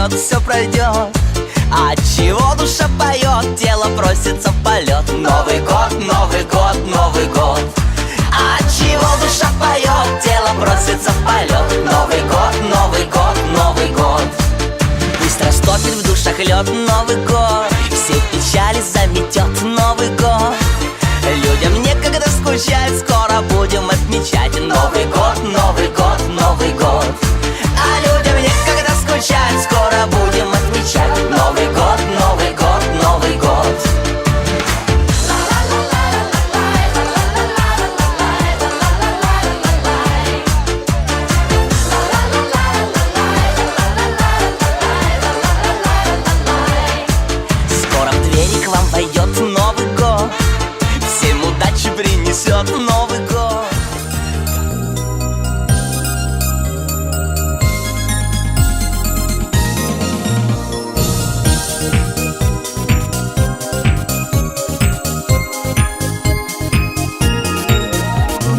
пройдет, все пройдет. А чего душа поет, тело просится в полет. Новый год, Новый год, Новый год. А чего душа поет, тело просится в полет. Новый год, Новый год, Новый год. Пусть растопит в душах лед. Новый год все печали заметет. Новый год людям некогда скучать, скоро будем отмечать. Новый год, Новый год, Новый год. А людям некогда скучать, скоро будем отмечать. Новый год, Новый год, Новый год. Скоро в двери к вам войдет Новый год, всем удачи принесет Новый год.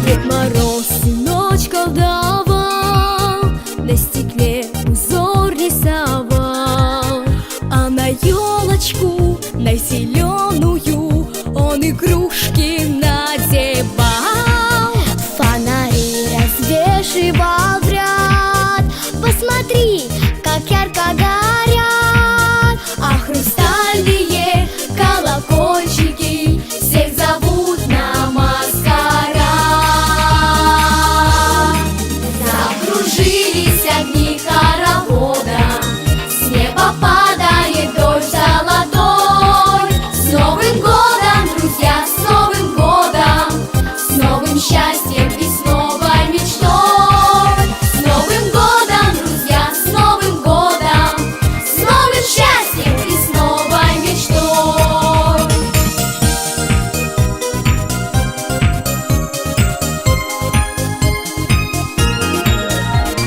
Дед Мороз сыночков давал, на стекле узор рисовал, а на елочку, на зеленую, он игрушки надевал. Фонари развешивал в ряд, посмотри, как ярко горят, а хрустальные колокольчики всех зовут на маскарад. Закружились огни хоровода, с неба падает дождь золотой. С Новым годом, друзья, с Новым годом, с новым счастьем и с новой мечтой. С Новым годом, друзья, с Новым годом, с новым счастьем и с новой мечтой.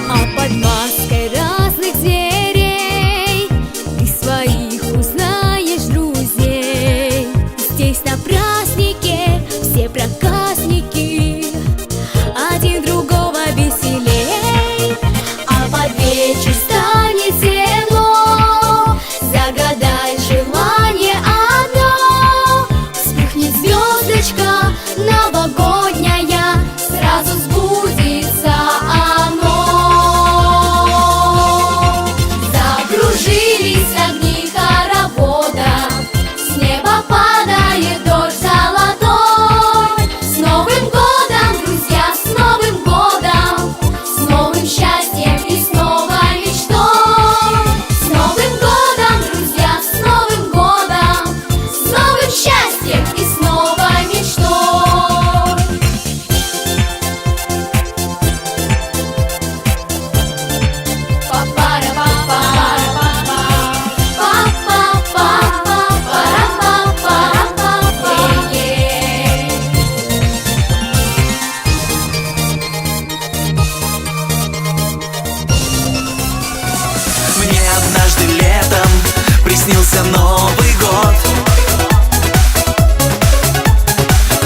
А под маской разных зверей ты своих узнаешь друзей. Здесь на празднике все проказники, один другого веселей. А под вечер станет темно, загадай желание одно. Вспыхнет звездочка новогодняя, сразу сбудется оно. Закружились огни хоровода, с неба падает дождь золотой. С Новым годом, друзья, с Новым годом, с новым счастьем и с новой мечтой. С Новым годом, друзья, с Новым годом, с новым счастьем и с новой мечтой. Мне однажды летом приснился Новый год.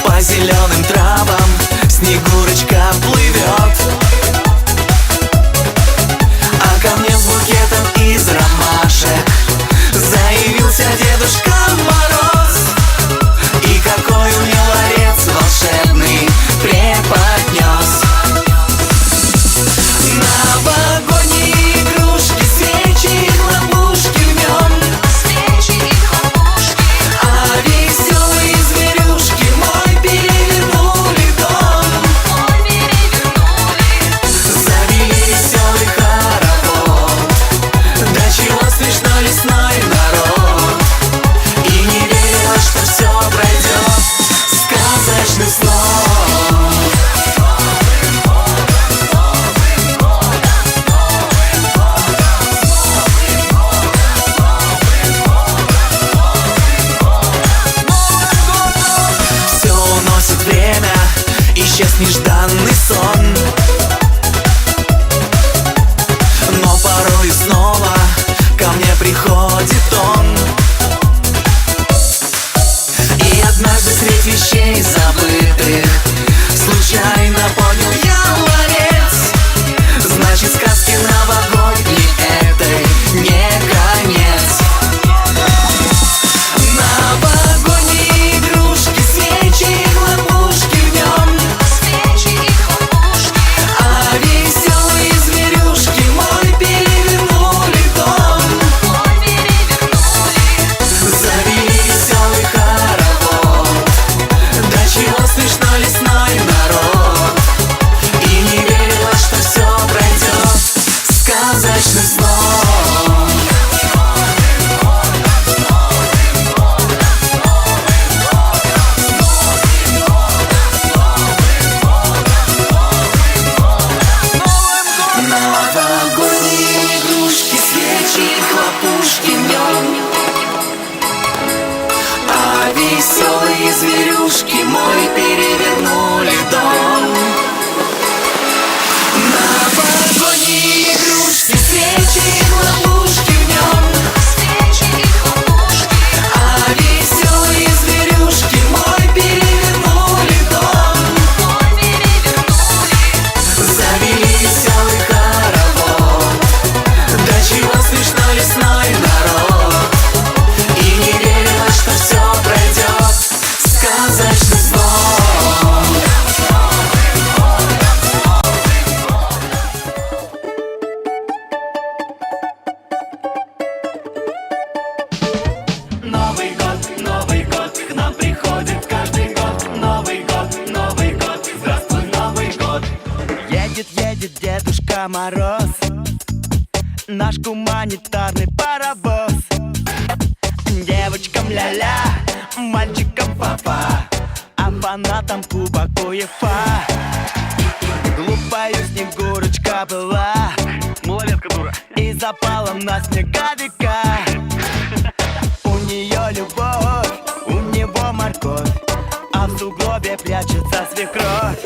По зеленым травам Снегурочка плывет, а ко мне с букетом из ромашек заявился Дедушка Мороз. И какой у него ларец волшебный преподнес. Новогодние игрушки, свечи и хлопушки в нем. веселые зверюшки мой перевернули дом. Новогодние игрушки, свечи и хлопушки в нем. А веселые зверюшки мой перевернули дом. Завели веселый хоровод, до чего смешно лесной народ. И не верилось, что все пройдет сказочным сном. Новый год, к нам приходит каждый год. Новый год, здравствуй, Новый год. Едет Дедушка Мороз, наш гуманитарный паровоз. Девочкам ля-ля, мальчикам папа, а фанатам кубок УЕФА. Глупая Снегурочка была, малолетка дура, и запала на снеговика. У нее любовь, у него морковь, а в сугробе прячется свекровь.